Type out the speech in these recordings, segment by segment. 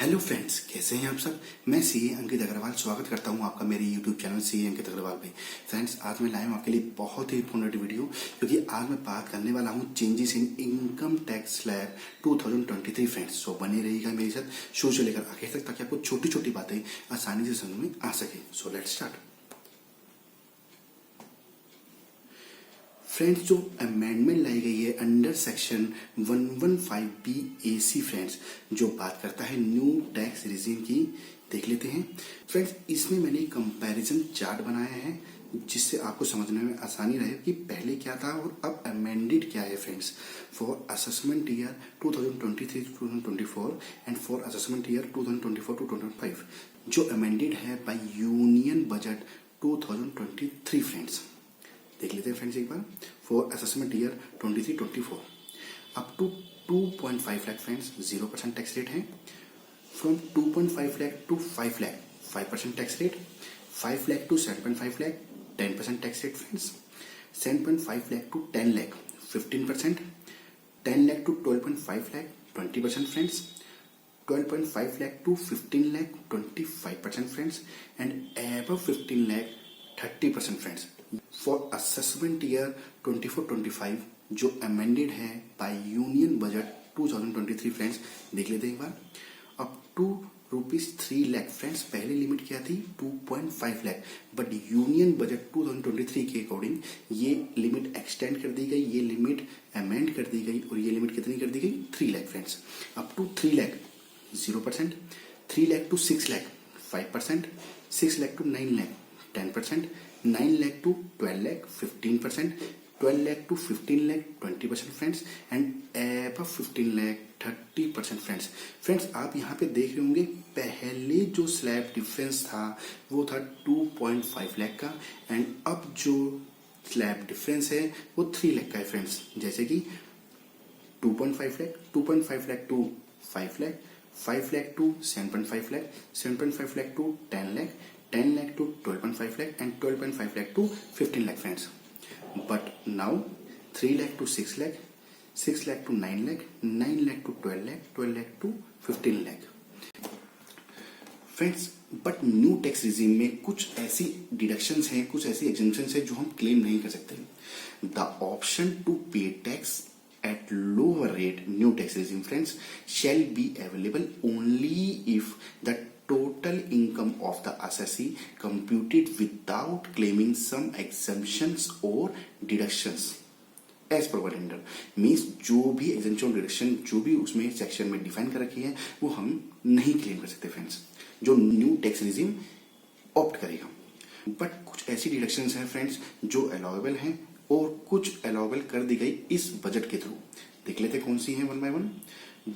Hello friends, कैसे हैं आप सब। मैं सीए अंकित अग्रवाल स्वागत करता हूं आपका मेरे यूट्यूब चैनल सीए अंकित अग्रवाल पे। फ्रेंड्स, आज मैं लाया हूं आपके लिए बहुत ही इंफॉर्मेटिव वीडियो, क्योंकि आज मैं बात करने वाला हूं changes in income tax slab 2023। Friends, so बने रहिएगा मेरे साथ शुरू से लेकर आखिर तक, ताकि आपको छोटी छोटी बातें आसानी से समझ में आ सके। So let's start. फ्रेंड्स, जो अमेंडमेंट लाई गई है अंडर सेक्शन 115BAC फ्रेंड्स, जो बात करता है न्यू टैक्स रिजीम की, देख लेते हैं। फ्रेंड्स, इसमें मैंने कंपैरिजन चार्ट बनाया है, जिससे आपको समझने में आसानी रहे कि पहले क्या था और अब अमेंडेड क्या है। Friends, for assessment year 2023-2024 and for assessment year 2024-2025, जो अमेंडेड है बाय यूनियन बजट 2023। फ्रेंड्स, देख लेते हैं फ्रेंड्स एक बार। For assessment year 23-24 up to 2.5 lakh friends 0% tax rate है। From 2.5 lakh to 5 lakh 5% tax rate. 5 lakh to 7.5 lakh 10% tax rate friends. 7.5 lakh to 10 lakh 15%। 10 lakh to 12.5 lakh 20% friends. 12.5 lakh to 15 lakh 25% friends, and above 15 lakh 30% friends. For assessment year 24-25 जो amended है by Union Budget 2023 friends, देख लेते हैं एक बार। Up to ₹3 lakh friends, पहले limit क्या थी 2.5 lakh, but union budget 2023 के अकॉर्डिंग ये लिमिट एक्सटेंड कर दी गई, ये लिमिट अमेंड कर दी गई, और ये लिमिट कितनी कर दी गई 3 lakh friends. Up to 3 lakh 0%, 3 lakh to 6 lakh 5%, 6 lakh to 9 lakh 10%, 9 lakh to 12 lakh 15%, 12 lakh to 15 lakh 20% friends, and above 15 lakh 30% friends. Friends, आप यहाँ पे देख रहे होंगे पहले जो स्लैब डिफरेंस था वो था 2.5 लाख का, एंड अब जो स्लैब डिफरेंस है वो 3 लाख का है फ्रेंड्स। जैसे कि 2.5 lakh to 5 lakh, 5 lakh to 7.5 lakh, 7.5 lakh to 10 lakh, 10 lakh to 12.5 lakh, and 12.5 lakh to 15 lakh friends. But now 3 lakh to 6 lakh, 6 lakh to 9 lakh, 9 lakh to 12 lakh, 12 lakh to 15 lakh. Friends, but new tax regime में कुछ ऐसी deductions हैं, कुछ ऐसी exemptions हैं जो हम claim नहीं कर सकते। द ऑप्शन टू पे tax at lower rate new tax regime friends shall be available only if the total income of the assessee computed without claiming some exemptions or deductions as provided means जो भी exemption deduction जो भी उसमें section में define कर रखी है वो हम नहीं क्लेम कर सकते फ्रेंड्स, जो न्यू टैक्स रिजीम ऑप्ट करेगा। बट कुछ ऐसी डिडक्शंस हैं फ्रेंड्स जो अलाउेबल हैं, और कुछ अलाउेबल कर दी गई इस बजट के थ्रू। देख लेते कौन सी हैं one by one.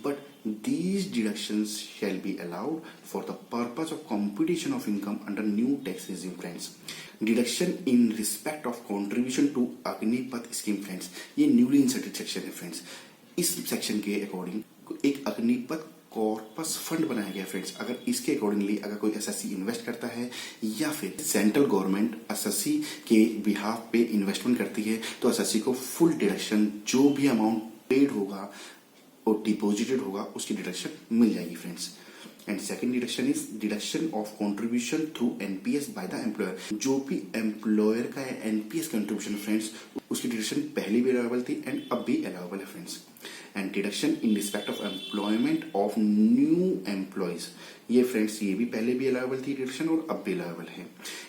But these deductions shall be allowed for the purpose of computation of income under new tax regime friends. Deduction in respect of contribution to Agnipath scheme friends, ये newly inserted section है friends. इस section के according एक Agnipath corpus fund बनाया गया friends. अगर इसके accordingly अगर कोई एसएससी इन्वेस्ट करता है या फिर सेंट्रल गवर्नमेंट एसएससी के बिहाफ पे इन्वेस्टमेंट करती है, तो एसएससी को फुल डिडक्शन, जो भी अमाउंट पेड होगा और डिपॉजिटेड होगा उसकी डिडक्शन मिल जाएगी friends. And second deduction is deduction of contribution through NPS by the employer. जो भी एम्प्लॉयर का एनपीएस कंट्रीब्यूशन फ्रेंड्स, उसकी डिडक्शन पहले भी अलाउेबल थी एंड अब भी अलाउेबल है friends. And deduction in respect of employment of new employees, ये फ्रेंड्स ये भी पहले भी अलाउेबल थी डिडक्शन और अब भी अलाउेबल है।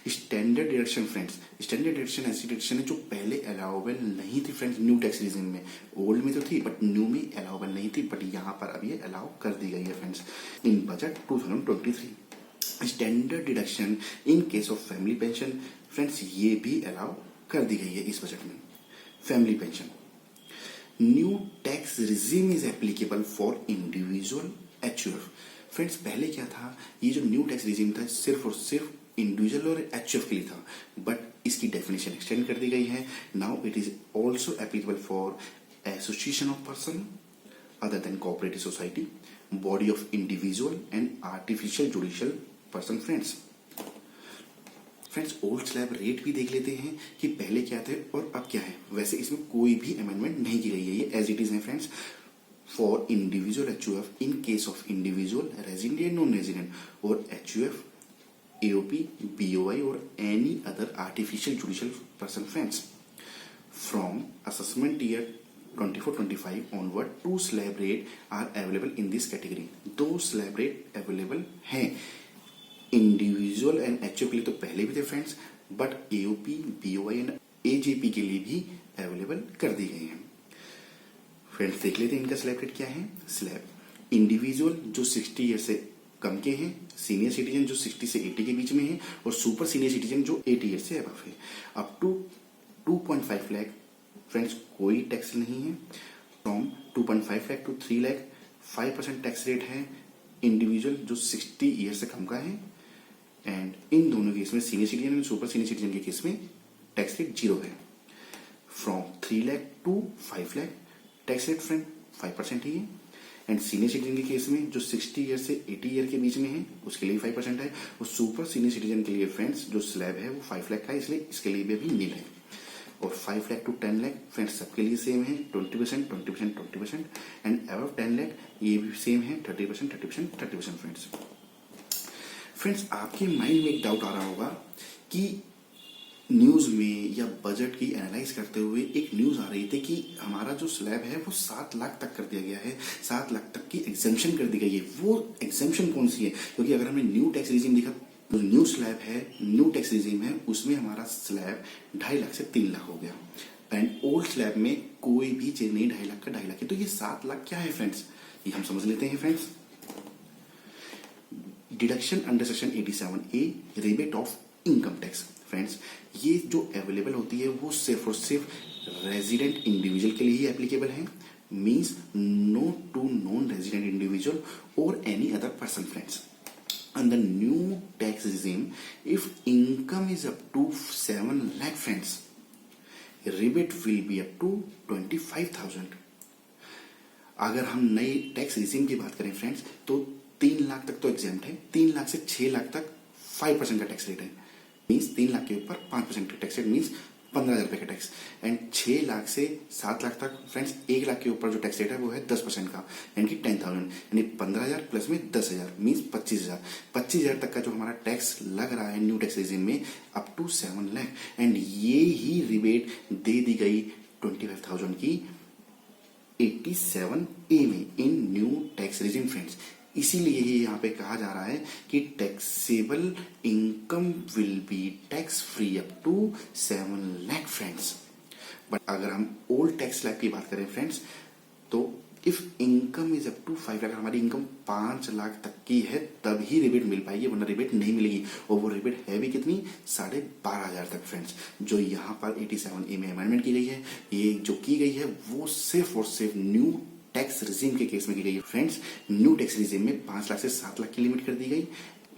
Standard deduction friends, standard deduction ऐसी डिडक्शन है जो पहले अलाउेबल नहीं थी फ्रेंड्स न्यू टैक्स रिजीम में। ओल्ड में तो थी बट न्यू में अलाउेबल नहीं थी, बट यहाँ पर अब ये अलाउ कर दी गई है friends in budget 2023। Standard deduction in case of family pension friends, ये भी अलाउ कर दी गई है इस बजट में। Family pension new tax regime is applicable for individual HUF. Friends, पहले क्या था, ये जो न्यू टैक्स रिजीम था सिर्फ और सिर्फ इंडिविजुअल और एचयूएफ के लिए था, बट इसकी डेफिनेशन एक्सटेंड कर दी गई है। Now it is also applicable for association of person other than cooperative society, body of individual and artificial judicial person friends. Friends, old slab rate भी देख लेते हैं कि पहले क्या थे और अब क्या है। वैसे इसमें कोई भी अमेंडमेंट नहीं की गई है, ये एज इट इज है friends. for individual HUF in case of individual, resident and non-resident, or HUF, AOP, BOI, or any other artificial judicial person friends. From assessment year 24-25 onward, 2 slab rate are available in this category. 2 slab rate available हैं individual and HUF के लिए तो पहले भी थे friends, but AOP, BOI and AJP के लिए भी अवेलेबल कर दी गई हैं. फ्रेंड्स देख लेते हैं इनका स्लैब रेट क्या है. स्लैब इंडिविजुअल जो 60 ईयर से कम के हैं, सीनियर सिटीजन जो 60 से 80 के बीच में है, और सुपर सीनियर सिटीजन जो 80 ईयर से अबव है. अप टू 2.5 लाख फ्रेंड्स कोई टैक्स नहीं है. From 2.5 lakh to 3 lakh 5% tax rate है इंडिविजुअल जो 60 ईयर से कम का है. एंड इन दोनों केस में senior citizen and super senior citizen के केस में टैक्स रेट 0 है. From 3 lakh to 5 lakh tax rate friend 5% ही है. एंड सीनियर सिटीजन के केस में जो 60 ईयर से 80 ईयर के बीच में है उसके लिए 5% है. और सुपर सीनियर सिटीजन के लिए फ्रेंड्स जो स्लैब है वो 5 लाख का है, इसलिए इसके लिए भी अभी नील है. और 5 लाख टू 10 लाख फ्रेंड्स सबके लिए सेम है 20%, 20%, 20%. एंड अबव 10 लाख ये भी सेम है 30%, 30%, 30% फ्रेंड्स. फ्रेंड्स आपके माइंड में एक डाउट आ रहा होगा कि न्यूज में या बजट की एनालाइज करते हुए एक न्यूज आ रही थी कि हमारा जो स्लैब है वो 7 लाख तक कर दिया गया है, 7 लाख तक की एग्जेम्पशन कर दी गई है. वो एग्जेम्पशन कौन सी है? क्योंकि अगर हमने न्यू टैक्स रिजीम देखा, जो न्यू स्लैब है, न्यू टैक्स रिजीम है, उसमें हमारा स्लैब 2.5 लाख से 3 लाख हो गया. एंड ओल्ड स्लैब में कोई भी चीज नहीं 2.5 लाख का 2.5 लाख है. तो ये 7 लाख क्या है फ्रेंड्स, ये हम समझ लेते हैं friends. Deduction under section 87A rebate of income tax. Friends ये जो अवेलेबल होती है वो सिर्फ और सिर्फ रेजिडेंट इंडिविजुअल के लिए ही एप्लीकेबल है. Means no to non resident individual और any other person friends. Under new tax regime, if income is up to 7 lakh friends, rebate will be up to 25,000. अगर हम नई टैक्स रिजीम की बात करें फ्रेंड्स तो 3 लाख तक तो एग्जेम्प्ट है. 3 लाख से 6 लाख तक 5% का टैक्स रेट है. मीन्स 3 लाख के ऊपर 5% का टैक्स रेट मीन्स 15,000 रुपए का टैक्स. एंड 6 लाख से 7 लाख तक फ्रेंड्स 1 लाख के ऊपर जो टैक्स रेट है वो है 10% का, यानी कि 10,000, यानी 15,000 प्लस में 10,000 मीन्स 25,000. 25,000 तक का जो हमारा टैक्स लग रहा है न्यू टैक्स रिजीम में अप टू 7 लाख. एंड ये ही रिबेट दे दी गई 25,000 की 87A में in new tax regime friends. इसीलिए ही यहाँ पे कहा जा रहा है कि taxable income will be tax free up to 7 lakh friends. But अगर हम ओल्ड टैक्स स्लैब की बात करें फ्रेंड्स तो if income is up to 5 lakh, हमारी इनकम 5 लाख तक की है तब ही रिबेट मिल पाएगी, वरना रिबेट नहीं मिलेगी. और वो रिबेट है भी कितनी, 12,500 तक फ्रेंड्स. जो यहाँ पर 87A में अमेंडमेंट की गई है, ये जो की गई है वो सिर्फ और सिर्फ न्यू टैक्स रिजीम के केस में की गई है फ्रेंड्स. न्यू टैक्स रिजीम में 5 लाख से 7 लाख की लिमिट कर दी गई.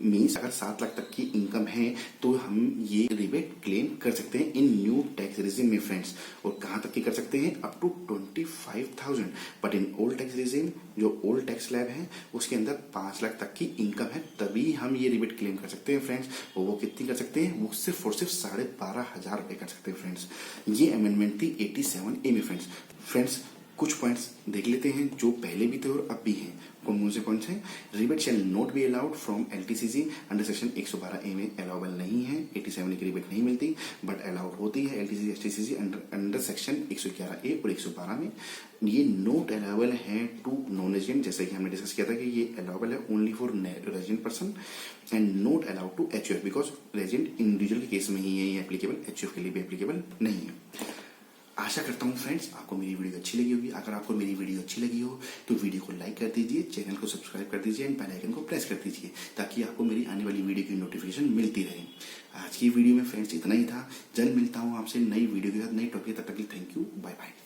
मीन्स अगर 7 लाख तक की इनकम है तो हम ये रिबेट क्लेम कर सकते हैं इन न्यू टैक्स रिजीम में फ्रेंड्स. और कहां तक की कर सकते हैं, up to 25,000. But in old tax regime जो ओल्ड टैक्स स्लैब है उसके अंदर 5 लाख तक की इनकम है तभी हम ये रिबेट क्लेम कर सकते हैं फ्रेंड्स. और वो कितनी कर सकते हैं, वो सिर्फ और सिर्फ 12,500 रुपए कर सकते हैं फ्रेंड्स. ये अमेंडमेंट थी 87A में फ्रेंड्स. फ्रेंड्स कुछ पॉइंट्स देख लेते हैं जो पहले भी थे और अब भी हैं. कौन से पॉइंट्स हैं. Rebate shall not be allowed from LTCG under section 112A में अलाउबल नहीं है. 87A की रिबेट नहीं मिलती बट अलाउड होती है LTCG STCG under section 111A और 112 में. ये नॉट अलाउबल है टू नॉन रेजिडेंट, जैसे कि हमने डिस्कस किया था कि ये अलाउबल है only for resident person. And not allowed to HUF because resident individual के केस में ही है ये एप्लीकेबल, HUF के लिए भी एप्लीकेबल नहीं है. आशा करता हूँ फ्रेंड्स आपको मेरी वीडियो अच्छी लगी होगी. अगर आपको मेरी वीडियो अच्छी लगी हो तो वीडियो को लाइक कर दीजिए, चैनल को सब्सक्राइब कर दीजिए एंड बेल आइकन को प्रेस कर दीजिए ताकि आपको मेरी आने वाली वीडियो की नोटिफिकेशन मिलती रहे. आज की वीडियो में फ्रेंड्स इतना ही था. जल्द मिलता हूँ आपसे नई वीडियो के साथ, नई टॉपिक. तब तक के लिए थैंक यू, बाय बाय.